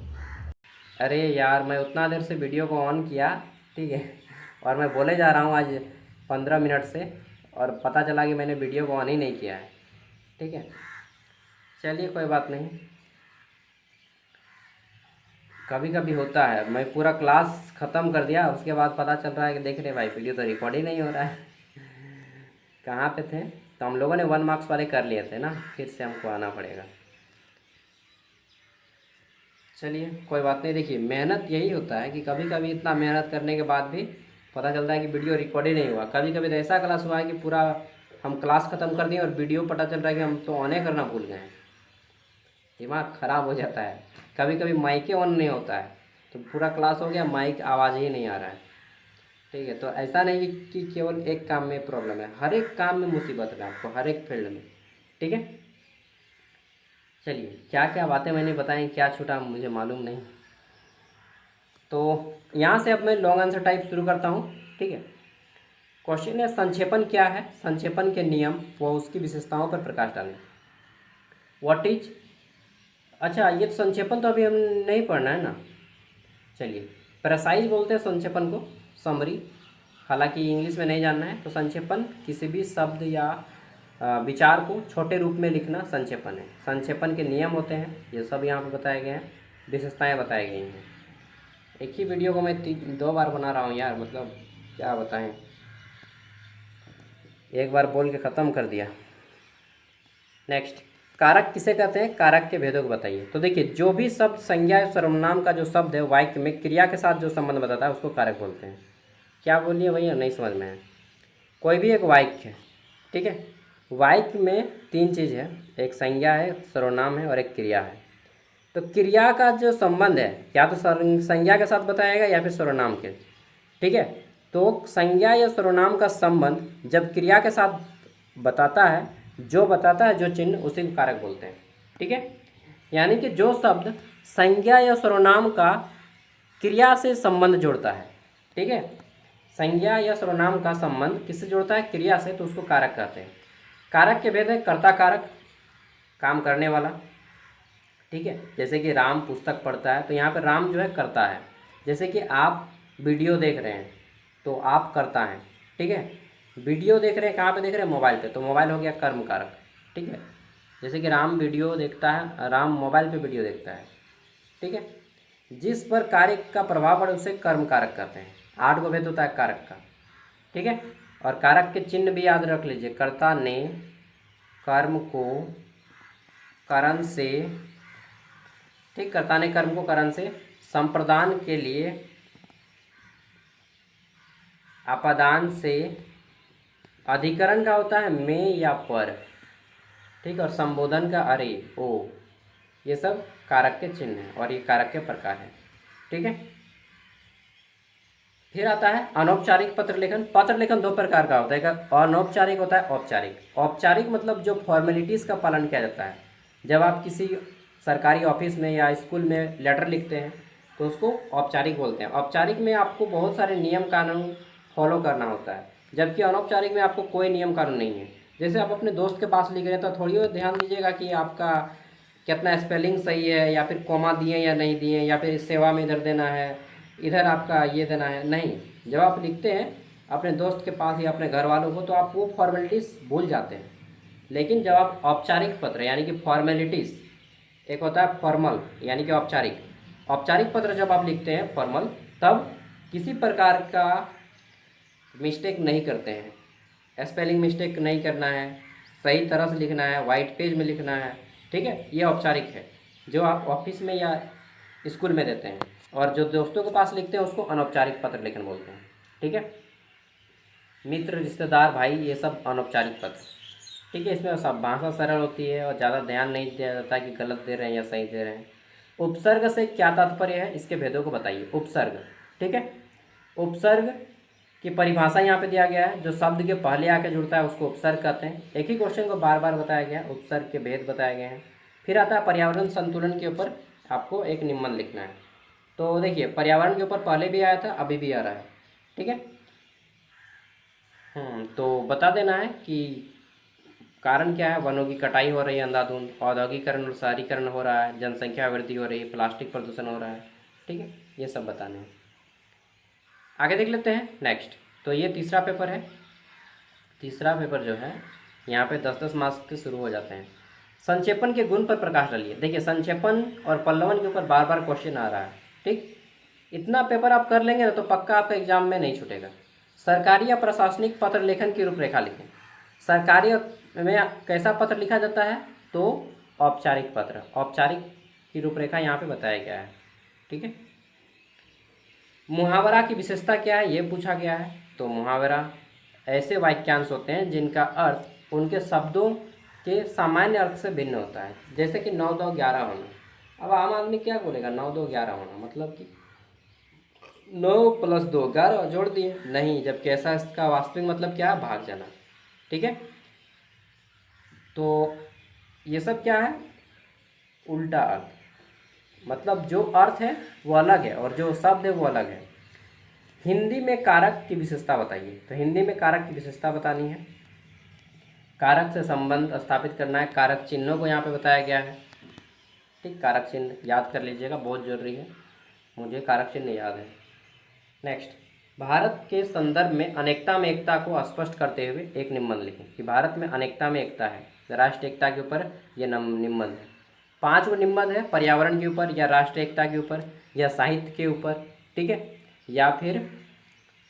अरे यार, मैं उतना देर से वीडियो को ऑन किया, ठीक है, और मैं बोले जा रहा हूँ आज 15 मिनट से, और पता चला कि मैंने वीडियो को ऑन ही नहीं किया है। ठीक है, चलिए कोई बात नहीं, कभी कभी होता है। मैं पूरा क्लास ख़त्म कर दिया, उसके बाद पता चल रहा है कि देख रहे भाई वीडियो तो रिकॉर्ड ही नहीं हो रहा है। कहाँ पे थे? तो हम लोगों ने 1 मार्क्स वाले कर लिए थे ना, फिर से हमको आना पड़ेगा। चलिए कोई बात नहीं। देखिए मेहनत यही होता है कि कभी कभी इतना मेहनत करने के बाद भी पता चलता है कि वीडियो रिकॉर्ड ही नहीं हुआ। कभी कभी तो ऐसा क्लास हुआ है कि पूरा हम क्लास ख़त्म कर दिए और वीडियो पता चल रहा है कि हम तो ऑन करना भूल गए हैं। दिमाग ख़राब हो जाता है। कभी कभी माइक ऑन नहीं होता है, तो पूरा क्लास हो गया, माइक आवाज़ ही नहीं आ रहा है। ठीक है, तो ऐसा नहीं कि केवल एक काम में प्रॉब्लम है, हर एक काम में मुसीबत है आपको, हर एक फील्ड में। ठीक है, चलिए क्या क्या बातें मैंने बताई, क्या छूटा मुझे मालूम नहीं। तो यहाँ से अब मैं लॉन्ग आंसर टाइप शुरू करता हूँ। ठीक है, क्वेश्चन है संक्षेपण क्या है, संक्षेपण के नियम व उसकी विशेषताओं पर प्रकाश डालें। व्हाट इज, अच्छा ये तो संक्षेपण तो अभी हम नहीं पढ़ना है ना। चलिए, प्रेसाइज बोलते हैं संक्षेपण को, समरी, हालांकि इंग्लिश में नहीं जानना है। तो संक्षेपण किसी भी शब्द या विचार को छोटे रूप में लिखना संक्षेपण है। संक्षेपण के नियम होते हैं, ये सब यहाँ पे बताए गए हैं, विशेषताएं बताई गई हैं। एक ही वीडियो को मैं 2 बार बना रहा हूँ यार, मतलब क्या बताएं, एक बार बोल के ख़त्म कर दिया। नेक्स्ट, कारक किसे कहते हैं, कारक के भेदों को बताइए। तो देखिए जो भी शब्द संज्ञा या सर्वनाम का जो शब्द है वाक्य में क्रिया के साथ जो संबंध बताता है उसको कारक बोलते हैं। क्या बोलिए भैया, नहीं समझ में है। कोई भी एक वाक्य है, ठीक है, वाक्य में 3 चीज़ है, एक संज्ञा है, सर्वनाम है और एक क्रिया है। तो क्रिया का जो संबंध है या तो संज्ञा के साथ बताएगा या फिर सर्वनाम के। ठीक है, तो संज्ञा या सर्वनाम का संबंध जब क्रिया के साथ बताता है, जो बताता है जो चिन्ह, उसी को कारक बोलते हैं। ठीक है, यानी कि जो शब्द संज्ञा या सर्वनाम का क्रिया से संबंध जोड़ता है, ठीक है, संज्ञा या सर्वनाम का संबंध किससे जोड़ता है, क्रिया से, तो उसको कारक कहते हैं। कारक के भेद है कर्ता कारक, काम करने वाला। ठीक है, जैसे कि राम पुस्तक पढ़ता है, तो यहाँ पर राम जो है कर्ता है। जैसे कि आप वीडियो देख रहे हैं तो आप कर्ता हैं। ठीक है, वीडियो देख रहे हैं, कहाँ पे देख रहे हैं, मोबाइल पे, तो मोबाइल हो गया कर्म कारक। ठीक है, जैसे कि राम वीडियो देखता है, राम मोबाइल पे वीडियो देखता है। ठीक है, जिस पर कार्य का प्रभाव पड़े उसे कर्म कारक कहते हैं। 8 को भेद होता है कारक का। ठीक है, और कारक के चिन्ह भी याद रख लीजिए। कर्ता ने कर्म को करण से, ठीक, कर्ता ने कर्म को करण से, संप्रदान के लिए अपादान से, अधिकरण का होता है में या पर, ठीक, और संबोधन का अरे ओ, ये सब कारक के चिन्ह हैं और ये कारक के प्रकार हैं। ठीक है, फिर आता है अनौपचारिक पत्र लेखन। पत्र लेखन 2 प्रकार का होता है, एक अनौपचारिक होता है, औपचारिक। औपचारिक मतलब जो फॉर्मेलिटीज़ का पालन किया जाता है। जब आप किसी सरकारी ऑफिस में या स्कूल में लेटर लिखते हैं तो उसको औपचारिक बोलते हैं। औपचारिक में आपको बहुत सारे नियम कानून फॉलो करना होता है, जबकि अनौपचारिक में आपको कोई नियम कानून नहीं है। जैसे आप अपने दोस्त के पास लिख रहे हैं तो थोड़ी और ध्यान दीजिएगा कि आपका कितना स्पेलिंग सही है, या फिर कॉमा दिए या नहीं दिए, या फिर सेवा में इधर देना है, इधर आपका ये देना है, नहीं। जब आप लिखते हैं अपने दोस्त के पास या अपने घर वालों को तो आप वो फॉर्मेलिटीज़ भूल जाते हैं। लेकिन जब आप औपचारिक पत्र, यानी कि फॉर्मेलिटीज़, एक होता है फॉर्मल यानी कि औपचारिक, औपचारिक पत्र जब आप लिखते हैं फॉर्मल, तब किसी प्रकार का मिस्टेक नहीं करते हैं, स्पेलिंग मिस्टेक नहीं करना है, सही तरह से लिखना है, वाइट पेज में लिखना है। ठीक है, ये औपचारिक है जो आप ऑफिस में या स्कूल में देते हैं। और जो दोस्तों के पास लिखते हैं उसको अनौपचारिक पत्र लेखन बोलते हैं। ठीक है, मित्र, रिश्तेदार, भाई, ये सब अनौपचारिक पत्र। ठीक है, इसमें सब भाषा सरल होती है और ज़्यादा ध्यान नहीं दिया जाता कि गलत दे रहे हैं या सही दे रहे हैं। उपसर्ग से क्या तात्पर्य है, इसके भेदों को बताइए। उपसर्ग, ठीक है, उपसर्ग की परिभाषा यहाँ पे दिया गया है। जो शब्द के पहले आके जुड़ता है उसको उपसर्ग कहते हैं। एक ही क्वेश्चन को बार बार बताया गया है, उपसर्ग के भेद बताए गए हैं। फिर आता है पर्यावरण संतुलन के ऊपर आपको एक निम्न लिखना है। तो देखिए, पर्यावरण के ऊपर पहले भी आया था, अभी भी आ रहा है। ठीक है, तो बता देना है कि कारण क्या है। वनों की कटाई हो रही है अंधाधुंध, औद्योगिकरण और शहरीकरण हो रहा है, जनसंख्या वृद्धि हो रही है, प्लास्टिक प्रदूषण हो रहा है। ठीक है, ये सब बताने हैं। आगे देख लेते हैं नेक्स्ट। तो ये तीसरा पेपर है। तीसरा पेपर जो है यहाँ पे 10-10 मार्क्स के शुरू हो जाते हैं। संक्षेपण के गुण पर प्रकाश डालिए। देखिए, संक्षेपण और पल्लवन के ऊपर बार बार क्वेश्चन आ रहा है। ठीक, इतना पेपर आप कर लेंगे ना तो पक्का आपका एग्जाम में नहीं छूटेगा। सरकारी या प्रशासनिक पत्र लेखन की रूपरेखा लिखें। सरकारी में कैसा पत्र लिखा जाता है, तो औपचारिक पत्र। औपचारिक की रूपरेखा यहाँ पे बताया गया है। ठीक है, मुहावरा की विशेषता क्या है, ये पूछा गया है। तो मुहावरा ऐसे वाक्यांश होते हैं जिनका अर्थ उनके शब्दों के सामान्य अर्थ से भिन्न होता है। जैसे कि 9 2 11 होना। अब आम आदमी क्या बोलेगा, 9 2 11 होना मतलब कि 9 + 2 11 जोड़ दिए, नहीं, जबकि ऐसा इसका वास्तविक मतलब क्या है, भाग जाना। ठीक है, तो ये सब क्या है, उल्टा अर्थ। मतलब जो अर्थ है वो अलग है और जो शब्द है वो अलग है। हिंदी में कारक की विशेषता बताइए। तो हिंदी में कारक की विशेषता बतानी है। कारक से संबंध स्थापित करना है। कारक चिन्हों को यहाँ पे बताया गया है। ठीक, कारक चिन्ह याद कर लीजिएगा, बहुत जरूरी है। मुझे कारक चिन्ह याद है। नेक्स्ट, भारत के संदर्भ में अनेकता में एकता को स्पष्ट करते हुए एक निबंध लिखें। कि भारत में अनेकता में एकता है, राष्ट्रीय एकता के ऊपर यह निबंध है। 5 निबंध है, पर्यावरण के ऊपर या राष्ट्रीय एकता के ऊपर या साहित्य के ऊपर। ठीक है, या फिर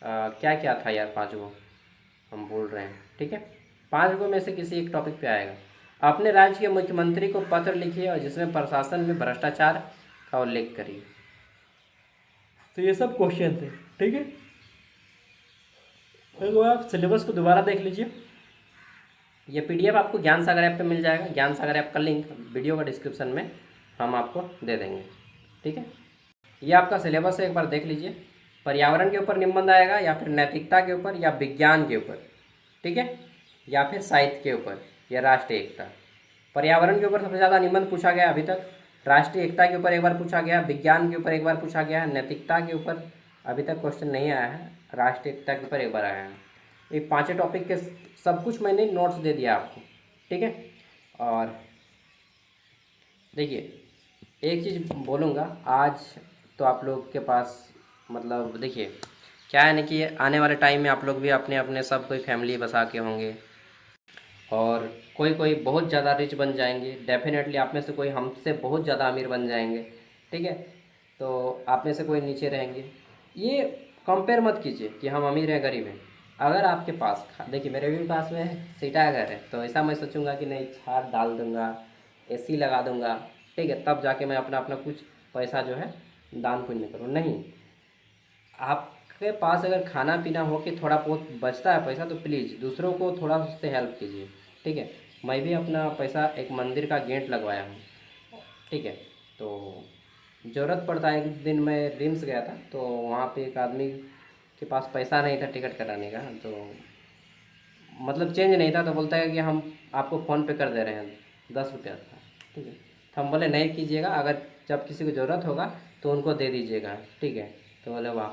क्या क्या था यार, 5 हम बोल रहे हैं। ठीक है, 5 में से किसी एक टॉपिक पे आएगा। अपने राज्य के मुख्यमंत्री को पत्र लिखिए और जिसमें प्रशासन में भ्रष्टाचार का उल्लेख करिए। तो ये सब क्वेश्चन थे। ठीक है, तो आप सिलेबस को दोबारा देख लीजिए। ये पीडीएफ आपको ज्ञान सागर ऐप पे मिल जाएगा। ज्ञान सागर ऐप का लिंक वीडियो का डिस्क्रिप्शन में हम आपको दे देंगे। ठीक है, ये आपका सिलेबस है, एक बार देख लीजिए। पर्यावरण के ऊपर निबंध आएगा, या फिर नैतिकता के ऊपर, या विज्ञान के ऊपर। ठीक है, या फिर साहित्य के ऊपर, या राष्ट्रीय एकता। पर्यावरण के ऊपर सबसे ज़्यादा निबंध पूछा गया अभी तक। राष्ट्रीय एकता के ऊपर एक बार पूछा गया, विज्ञान के ऊपर एक बार पूछा गया है, नैतिकता के ऊपर अभी तक क्वेश्चन नहीं आया है, राष्ट्रीय एकता के ऊपर एक बार आया है। ये 5 टॉपिक के सब कुछ मैंने नोट्स दे दिया आपको। ठीक है, और देखिए, एक चीज़ बोलूँगा आज, तो आप लोग के पास मतलब देखिए क्या है ना कि आने वाले टाइम में आप लोग भी अपने अपने सब कोई फैमिली बसा के होंगे, और कोई कोई बहुत ज़्यादा रिच बन जाएंगे। डेफिनेटली आप में से कोई हमसे बहुत ज़्यादा अमीर बन जाएंगे। ठीक है, तो आप में से कोई नीचे रहेंगे। ये कंपेयर मत कीजिए कि हम अमीर हैं गरीब हैं। अगर आपके पास, देखिए मेरे भी पास में सीटा घर है, तो ऐसा मैं सोचूंगा कि नहीं, छात डाल दूंगा, एसी लगा दूंगा, ठीक है, तब जाके मैं अपना अपना कुछ पैसा जो है दान पुण्य करूँ। नहीं, आपके पास अगर खाना पीना हो के थोड़ा बहुत बचता है पैसा, तो प्लीज़ दूसरों को थोड़ा उससे हेल्प कीजिए। ठीक है, मैं भी अपना पैसा एक मंदिर का गेट लगवाया हूँ। ठीक है, तो ज़रूरत पड़ता है। एक दिन मैं रिम्स गया था, तो वहाँ पे एक आदमी के पास पैसा नहीं था टिकट कराने का, तो मतलब चेंज नहीं था, तो बोलता है कि हम आपको फ़ोन पे कर दे रहे हैं, 10 रुपया था। ठीक है, तो हम बोले नहीं कीजिएगा, अगर जब किसी को ज़रूरत होगा तो उनको दे दीजिएगा। ठीक है, तो बोले वाह।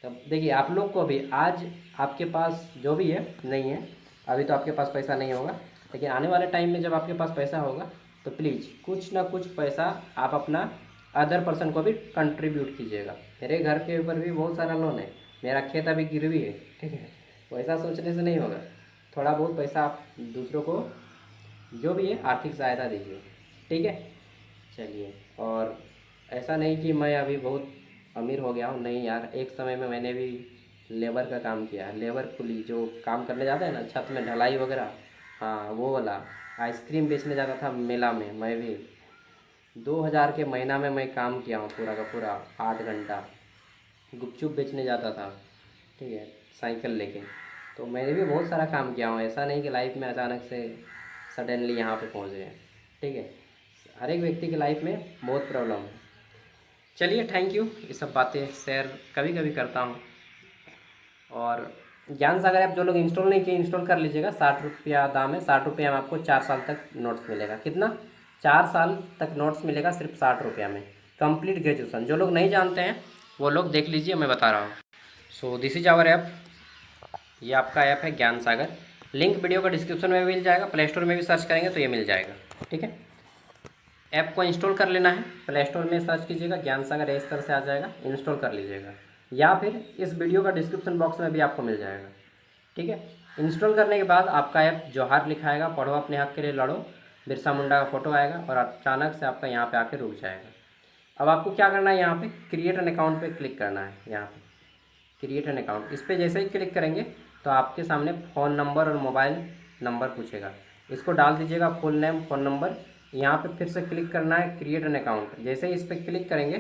तब देखिए, आप लोग को भी आज आपके पास जो भी है नहीं है, अभी तो आपके पास पैसा नहीं होगा, लेकिन आने वाले टाइम में जब आपके पास पैसा होगा तो प्लीज़ कुछ ना कुछ पैसा आप अपना अदर पर्सन को भी कंट्रीब्यूट कीजिएगा। मेरे घर के ऊपर भी बहुत सारा लोन है, मेरा खेत अभी गिरवी है। ठीक है, वैसा सोचने से नहीं होगा। थोड़ा बहुत पैसा आप दूसरों को जो भी है आर्थिक सहायता दीजिए। ठीक है, चलिए। और ऐसा नहीं कि मैं अभी बहुत अमीर हो गया हूँ, नहीं यार, एक समय में मैंने भी लेबर का काम किया। लेबर कुली जो काम करने जाता है ना, छत में ढलाई वगैरह, हाँ वो वाला। आइसक्रीम बेचने जाता था मेला में मैं भी, 2000 के महीना में मैं काम किया हूँ पूरा का पूरा 8 घंटा। गुपचुप बेचने जाता था, ठीक है, साइकिल लेके। तो मैंने भी बहुत सारा काम किया हूँ, ऐसा नहीं कि लाइफ में अचानक से सडनली यहाँ पे पहुँच गए, ठीक है। हर एक व्यक्ति की लाइफ में बहुत प्रॉब्लम है। चलिए थैंक यू, ये सब बातें शेयर कभी कभी करता हूँ। और ज्ञान सागर ऐप जो लोग इंस्टॉल नहीं किए इंस्टॉल कर लीजिएगा। 60 रुपया दाम है, 60 रुपया में आपको 4 साल तक नोट्स मिलेगा। कितना? 4 साल तक नोट्स मिलेगा सिर्फ 60 रुपया में, कंप्लीट ग्रेजुएशन। जो लोग नहीं जानते हैं वो लोग देख लीजिए, मैं बता रहा हूँ। So this is our app, ये आपका ऐप है ज्ञान सागर। लिंक वीडियो का डिस्क्रिप्शन में मिल जाएगा, प्ले स्टोर में भी सर्च करेंगे तो ये मिल जाएगा, ठीक है। ऐप को इंस्टॉल कर लेना है, प्ले स्टोर में सर्च कीजिएगा ज्ञान सागर, इस तरह से आ जाएगा, इंस्टॉल कर लीजिएगा। या फिर इस वीडियो का डिस्क्रिप्शन बॉक्स में भी आपको मिल जाएगा, ठीक है। इंस्टॉल करने के बाद आपका ऐप जोहार लिखाएगा, पढ़ो अपने हक के लिए लड़ो, बिरसा मुंडा का फोटो आएगा और अचानक से आपका यहाँ पे आके रुक जाएगा। अब आपको क्या करना है, यहाँ पे क्रिएट एन अकाउंट पे क्लिक करना है। यहाँ पे क्रिएट एन अकाउंट, इस पर जैसे ही क्लिक करेंगे तो आपके सामने फ़ोन नंबर और मोबाइल नंबर पूछेगा, इसको डाल दीजिएगा, फुल नेम, फ़ोन नंबर। यहाँ पे फिर से क्लिक करना है क्रिएट एन अकाउंट। जैसे ही इस पर क्लिक करेंगे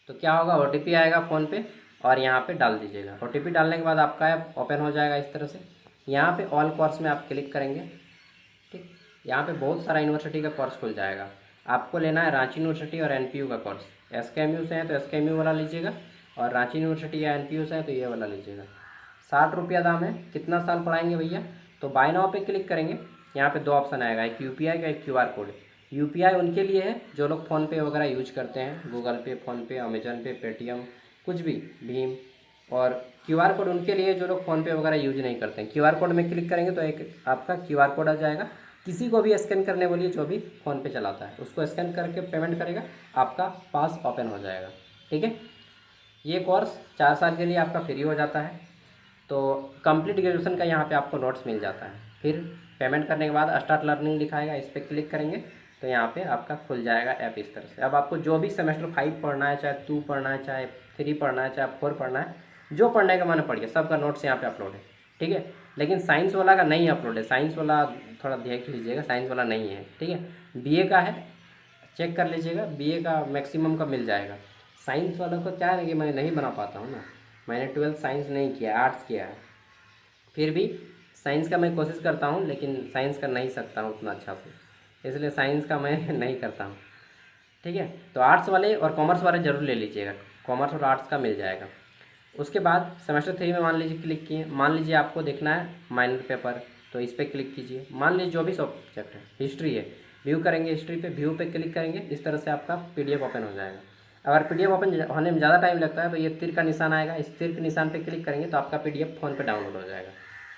तो क्या होगा, OTP आएगा फ़ोन पे और यहाँ पे डाल दीजिएगा। OTP डालने के बाद आपका ऐप ओपन हो जाएगा इस तरह से। यहाँ पे ऑल कोर्स में आप क्लिक करेंगे, ठीक। यहाँ पे बहुत सारा यूनिवर्सिटी का कोर्स खुल जाएगा। आपको लेना है रांची यूनिवर्सिटी और NPU का कोर्स। SKMU से है तो SKMU वाला लीजिएगा, और रांची यूनिवर्सिटी या NPU से है तो ये वाला लीजिएगा। 60 रुपया दाम है। कितना साल पढ़ाएंगे भैया? तो बाय नाउ पे क्लिक करेंगे, यहाँ पे 2 ऑप्शन आएगा, एक UPI का, एक QR कोड। UPI उनके लिए है जो लोग फ़ोनपे वगैरह यूज करते हैं, गूगल पे, फ़ोनपे, अमेजन पे, पेटीएम, कुछ भी, भीम। और QR कोड उनके लिए जो लोग फ़ोनपे वगैरह यूज नहीं करते हैं। QR कोड में क्लिक करेंगे तो एक आपका QR कोड आ जाएगा। किसी को भी स्कैन करने बोलिए जो भी फ़ोनपे चलाता है, उसको स्कैन करके पेमेंट करेगा, आपका पास ओपन हो जाएगा, ठीक है। ये कोर्स 4 साल के लिए आपका फ्री हो जाता है। तो कंप्लीट ग्रेजुएशन का यहाँ पे आपको नोट्स मिल जाता है। फिर पेमेंट करने के बाद स्टार्ट लर्निंग लिखाएगा, इस पर क्लिक करेंगे तो यहाँ पे आपका खुल जाएगा ऐप इस तरह से। अब आपको जो भी सेमेस्टर 5 पढ़ना है, चाहे 2 पढ़ना है, चाहे 3 पढ़ना है, चाहे 4 पढ़ना है, जो पढ़ने का मन पढ़िए, सबका नोट्स यहाँ पे अपलोड है, ठीक है। लेकिन साइंस वाला का नहीं अपलोड है, साइंस वाला थोड़ा देख लीजिएगा, साइंस वाला नहीं है, ठीक है। BA का है, चेक कर लीजिएगा, BA का मैक्सिमम का मिल जाएगा। साइंस वालों को क्या है कि मैं नहीं बना पाता हूँ ना, मैंने 12th साइंस नहीं किया, आर्ट्स किया है। फिर भी साइंस का मैं कोशिश करता हूँ, लेकिन साइंस कर नहीं सकता हूँ उतना अच्छा से, इसलिए साइंस का मैं नहीं करता हूँ, ठीक है। तो आर्ट्स वाले और कॉमर्स वाले ज़रूर ले लीजिएगा, कॉमर्स और आर्ट्स का मिल जाएगा। उसके बाद सेमेस्टर 3 में मान लीजिए क्लिक किए, मान लीजिए आपको देखना है माइनर पेपर, तो इस पर क्लिक कीजिए। मान लीजिए जो भी सब्जेक्ट है, हिस्ट्री है, व्यू करेंगे, हिस्ट्री पे व्यू पे क्लिक करेंगे, इस तरह से आपका PDF ओपन हो जाएगा। अगर PDF ओपन होने में ज़्यादा टाइम लगता है तो ये तीर का निशान आएगा, इस तीर के निशान पे क्लिक करेंगे तो आपका PDF फ़ोन पे डाउनलोड हो जाएगा,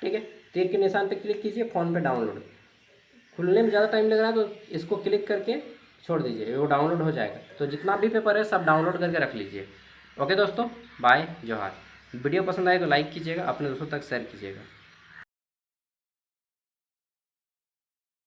ठीक है। तीर के निशान पे क्लिक कीजिए, फ़ोन पे डाउनलोड। खुलने में ज़्यादा टाइम लग रहा है तो इसको क्लिक करके छोड़ दीजिए, वो डाउनलोड हो जाएगा। तो जितना भी पेपर है सब डाउनलोड करके रख लीजिए। ओके दोस्तों, बाय, जोहार। वीडियो पसंद आए तो लाइक कीजिएगा, अपने दोस्तों तक शेयर कीजिएगा।